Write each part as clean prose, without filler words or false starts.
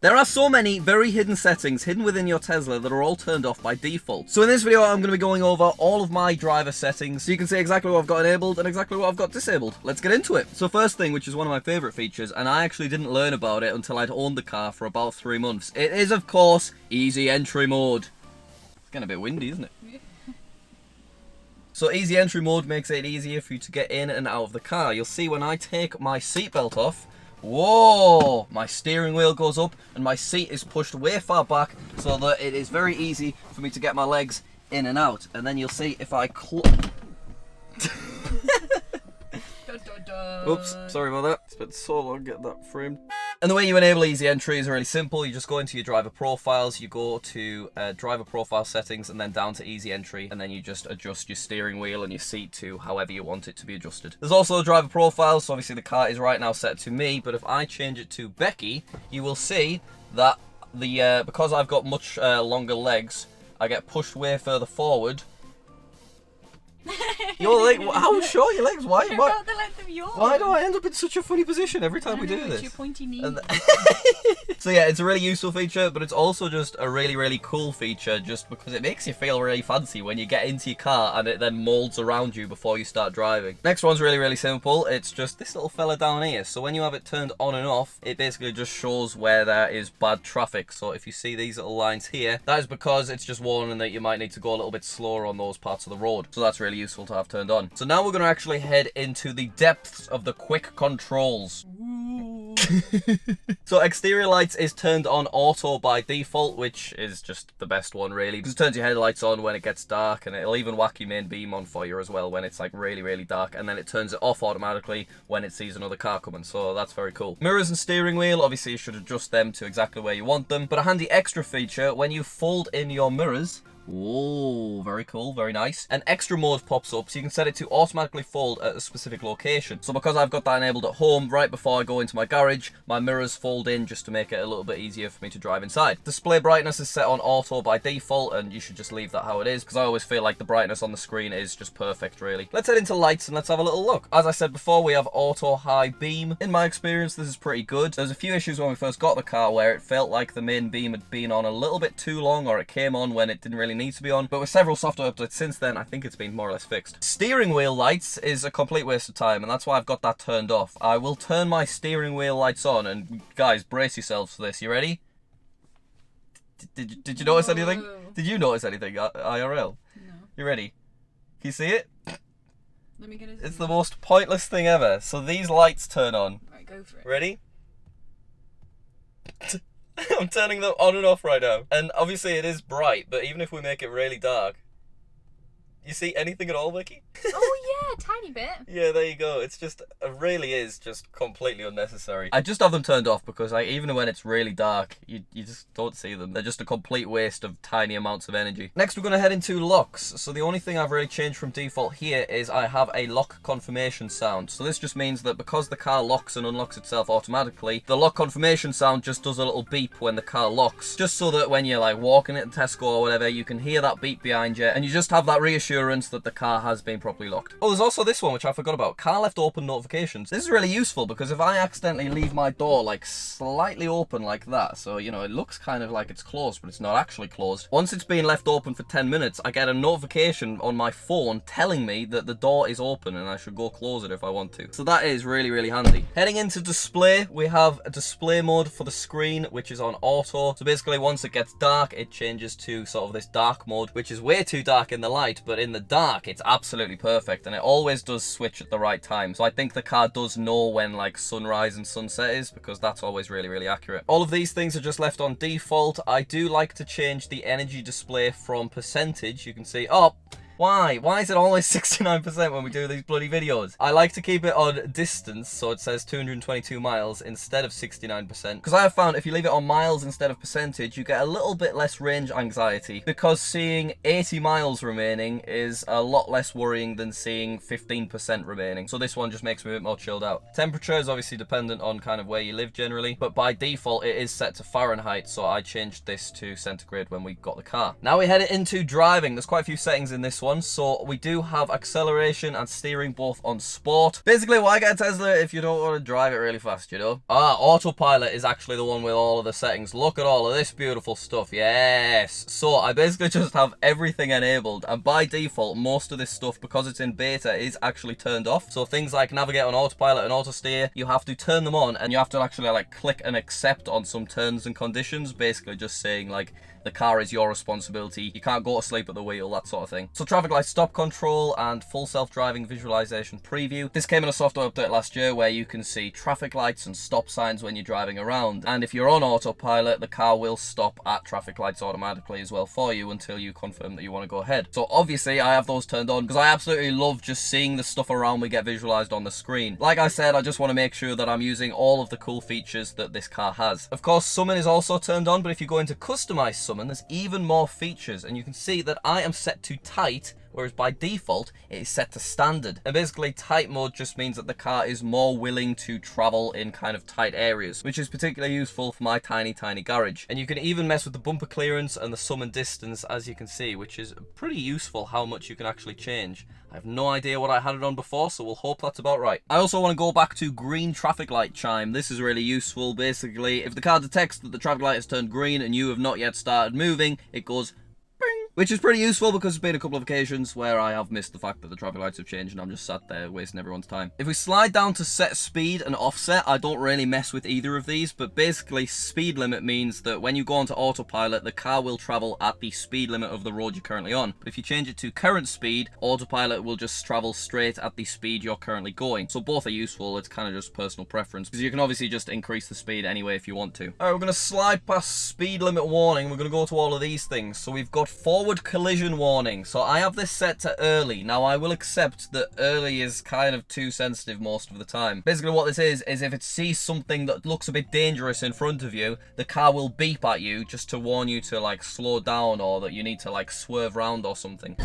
There are so many very hidden settings hidden within your Tesla that are all turned off by default. So in this video, I'm going to be going over all of my driver settings so you can see exactly what I've got enabled and exactly what I've got disabled. Let's get into it. So first thing, which is one of my favorite features, and I actually didn't learn about it until I'd owned the car for about 3 months. It is, of course, easy entry mode. It's getting a bit windy, isn't it? So easy entry mode makes it easier for you to get in and out of the car. You'll see when I take my seatbelt off, whoa, my steering wheel goes up and my seat is pushed way far back so that it is very easy for me to get my legs in and out. And then you'll see if I Oops, sorry about that. It's been so long getting that framed. And the way you enable easy entry is really simple. You just go into your driver profiles, you go to driver profile settings and then down to easy entry, and then you just adjust your steering wheel and your seat to however you want it to be adjusted. There's also a driver profile, so obviously the car is right now set to me, but if I change it to Becky, you will see that the because I've got much longer legs, I get pushed way further forward. Your leg? How short your legs? Why? About the length of yours. Why do I end up in such a funny position every time we do this? It's your pointy knee. So yeah, it's a really useful feature, but it's also just a really, really cool feature just because it makes you feel really fancy when you get into your car and it then molds around you before you start driving. Next one's really, really simple. It's just this little fella down here. So when you have it turned on and off, it basically just shows where there is bad traffic. So if you see these little lines here, that is because it's just warning that you might need to go a little bit slower on those parts of the road. So that's really useful to have turned on. So now we're going to actually head into the depths of the quick controls. So exterior lights is turned on auto by default, which is just the best one really, because it turns your headlights on when it gets dark, and it'll even whack your main beam on for you as well when it's like really, really dark, and then it turns it off automatically when it sees another car coming, so that's very cool. Mirrors and steering wheel, obviously you should adjust them to exactly where you want them, but a handy extra feature, when you fold in your mirrors, oh, very cool, very nice, an extra mode pops up, so you can set it to automatically fold at a specific location. So because I've got that enabled at home, right before I go into my garage, my mirrors fold in just to make it a little bit easier for me to drive inside. Display brightness is set on auto by default, and you should just leave that how it is, because I always feel like the brightness on the screen is just perfect, really. Let's head into lights and let's have a little look. As I said before, we have auto high beam. In my experience, this is pretty good. There's a few issues when we first got the car where it felt like the main beam had been on a little bit too long, or it came on when it didn't really need to be on, but with several software updates since then, I think it's been more or less fixed. Steering wheel lights is a complete waste of time, and that's why I've got that turned off. I will turn my steering wheel lights on, and guys, brace yourselves for this. You ready? Did you notice anything? Did you notice anything, IRL? No. You ready? Can you see it? Let me get it. It's the most pointless thing ever. So these lights turn on. Right, go for it. Ready? I'm turning them on and off right now. And obviously it is bright, but even if we make it really dark, you see anything at all, Becky? Oh yeah, tiny bit. Yeah, there you go. It's just, it really is just completely unnecessary. I just have them turned off because even when it's really dark, you just don't see them. They're just a complete waste of tiny amounts of energy. Next, we're going to head into locks. So the only thing I've really changed from default here is I have a lock confirmation sound. So this just means that because the car locks and unlocks itself automatically, the lock confirmation sound just does a little beep when the car locks. Just so that when you're like walking at Tesco or whatever, you can hear that beep behind you and you just have that reassurance that the car has been properly locked. Oh, there's also this one which I forgot about. Car left open notifications. This is really useful because if I accidentally leave my door like slightly open like that, so you know it looks kind of like it's closed but it's not actually closed, once it's been left open for 10 minutes I get a notification on my phone telling me that the door is open and I should go close it if I want to. So that is really, really handy. Heading into display, we have a display mode for the screen which is on auto. So basically once it gets dark it changes to sort of this dark mode, which is way too dark in the light, but in the dark it's absolutely perfect, and it always does switch at the right time. So I think the car does know when like sunrise and sunset is, because that's always really, really accurate. All of these things are just left on default. I do like to change the energy display from percentage. You can see, oh, why is it always 69% when we do these bloody videos? I like to keep it on distance, so it says 222 miles instead of 69%. Because I have found if you leave it on miles instead of percentage, you get a little bit less range anxiety. Because seeing 80 miles remaining is a lot less worrying than seeing 15% remaining. So this one just makes me a bit more chilled out. Temperature is obviously dependent on kind of where you live generally, but by default it is set to Fahrenheit, so I changed this to centigrade when we got the car. Now we head into driving. There's quite a few settings in this one. So we do have acceleration and steering both on sport. Basically, why get a Tesla if you don't want to drive it really fast, you know? Autopilot is actually the one with all of the settings. Look at all of this beautiful stuff. Yes. So I basically just have everything enabled, and by default, most of this stuff, because it's in beta, is actually turned off. So things like navigate on autopilot and auto steer, you have to turn them on, and you have to actually like click and accept on some terms and conditions, basically just saying like the car is your responsibility, you can't go to sleep at the wheel, that sort of thing. So traffic light stop control and full self-driving visualization preview. This came in a software update last year where you can see traffic lights and stop signs when you're driving around. And if you're on autopilot, the car will stop at traffic lights automatically as well for you until you confirm that you want to go ahead. So obviously I have those turned on because I absolutely love just seeing the stuff around me get visualized on the screen. Like I said, I just want to make sure that I'm using all of the cool features that this car has. Of course, summon is also turned on, but if you go into customize summon, there's even more features, and you can see that I am set to tight, whereas by default it is set to standard. And basically tight mode just means that the car is more willing to travel in kind of tight areas, which is particularly useful for my tiny garage. And you can even mess with the bumper clearance and the summon distance, as you can see, which is pretty useful how much you can actually change. I have no idea what I had it on before, so we'll hope that's about right. I also want to go back to green traffic light chime. This is really useful. Basically, if the car detects that the traffic light has turned green and you have not yet started moving, it goes bing, which is pretty useful because there's been a couple of occasions where I have missed the fact that the traffic lights have changed and I'm just sat there wasting everyone's time. If we slide down to set speed and offset, I don't really mess with either of these, but basically speed limit means that when you go onto autopilot, the car will travel at the speed limit of the road you're currently on. But if you change it to current speed, autopilot will just travel straight at the speed you're currently going. So both are useful, it's kind of just personal preference, because you can obviously just increase the speed anyway if you want to. Alright, we're going to slide past speed limit warning, we're going to go to all of these things. So we've got forward collision warning. So I have this set to early. Now I will accept that early is kind of too sensitive most of the time. Basically what this is if it sees something that looks a bit dangerous in front of you, the car will beep at you just to warn you to like slow down or that you need to like swerve around or something.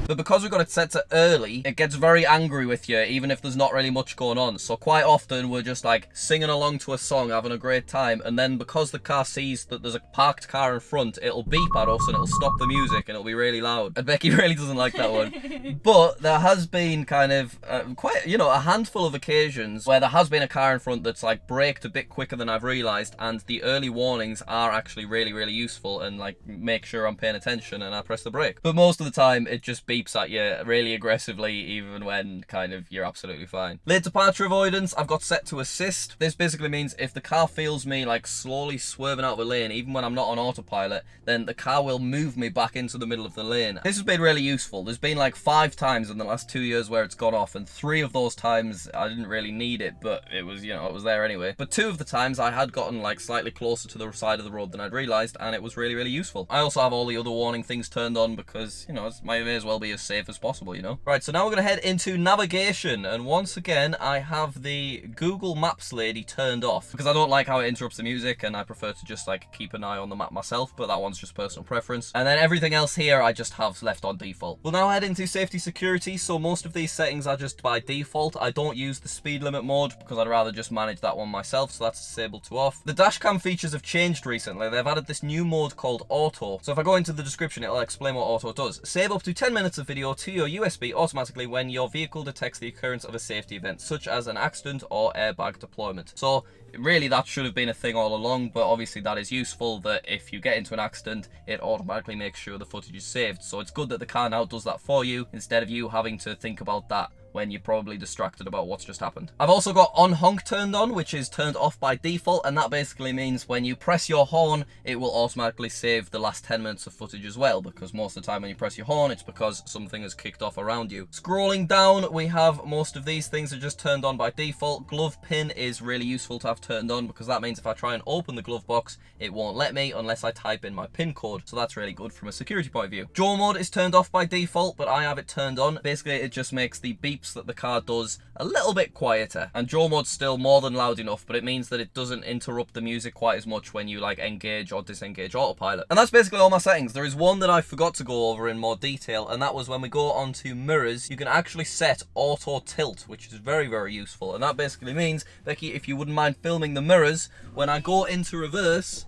But because we've got it set to early, it gets very angry with you, even if there's not really much going on. So quite often we're just like singing along to a song, having a great time, and then because the car sees that there's a parked car in front, it'll beep at us and it'll stop the music and it'll be really loud. And Becky really doesn't like that one. But there has been kind of quite, you know, a handful of occasions where there has been a car in front that's like braked a bit quicker than I've realised, and the early warnings are actually really useful and like make sure I'm paying attention and I press the brake. But most of the time it just beeps at you really aggressively, even when kind of you're absolutely fine. Late departure avoidance, I've got set to assist. This basically means if the car feels me like slowly swerving out of a lane, even when I'm not on autopilot, then the car will move me back into the middle of the lane. This has been really useful. There's been like 5 times in the last 2 years where it's gone off, and 3 of those times I didn't really need it, but it was, you know, it was there anyway. But 2 of the times I had gotten like slightly closer to the side of the road than I'd realised, and it was really useful. I also have all the other warning things turned on because, you know, it may as well be as safe as possible, you know. Right, so now we're going to head into navigation, and once again I have the Google Maps lady turned off because I don't like how it interrupts the music and I prefer to just like keep an eye on the map myself, but that one's just personal preference. And then everything else here I just have left on default. We'll now head into safety security. So most of these settings are just by default. I don't use the speed limit mode because I'd rather just manage that one myself, so that's disabled to off. The dashcam features have changed recently. They've added this new mode called auto. So if I go into the description, it'll explain what auto does. Save up to 10 minutes of video to your USB automatically when your vehicle detects the occurrence of a safety event, such as an accident or airbag deployment. So really that should have been a thing all along, but obviously that is useful that if you get into an accident, it automatically makes sure the footage is saved. So it's good that the car now does that for you instead of you having to think about that when you're probably distracted about what's just happened. I've also got on honk turned on, which is turned off by default, and that basically means when you press your horn, it will automatically save the last 10 minutes of footage as well, because most of the time when you press your horn, it's because something has kicked off around you. Scrolling down, we have most of these things are just turned on by default. Glove pin is really useful to have turned on because that means if I try and open the glove box, it won't let me unless I type in my pin code. So that's really good from a security point of view. Jaw mode is turned off by default, but I have it turned on. Basically, it just makes the beeps that the car does a little bit quieter, and jaw mode's still more than loud enough, but it means that it doesn't interrupt the music quite as much when you like engage or disengage autopilot. And that's basically all my settings. There is one that I forgot to go over in more detail, and that was when we go onto mirrors, you can actually set auto tilt, which is very useful. And that basically means, Becky, if you wouldn't mind filming the mirrors, when I go into reverse,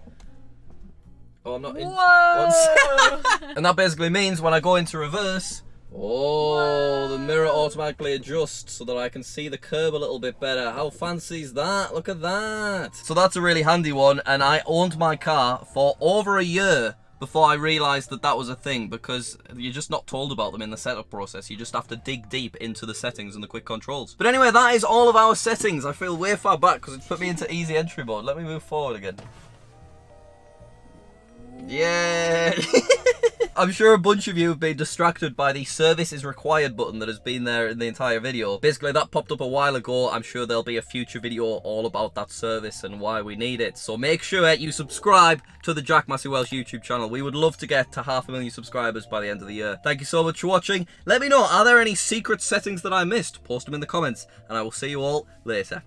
Oh, I'm not in. Whoa! And that basically means when I go into reverse, the mirror automatically adjusts so that I can see the curb a little bit better. How fancy is that? Look at that. So that's a really handy one, and I owned my car for over a year before I realised that that was a thing, because you're just not told about them in the setup process. You just have to dig deep into the settings and the quick controls. But anyway, that is all of our settings. I feel way far back because it's put me into easy entry mode. Let me move forward again. Yeah. I'm sure a bunch of you have been distracted by the service is required button that has been there in the entire video. Basically, that popped up a while ago. I'm sure there'll be a future video all about that service and why we need it. So make sure you subscribe to the Jack Massey Welsh YouTube channel. We would love to get to 500,000 subscribers by the end of the year. Thank you so much for watching. Let me know, are there any secret settings that I missed? Post them in the comments, and I will see you all later.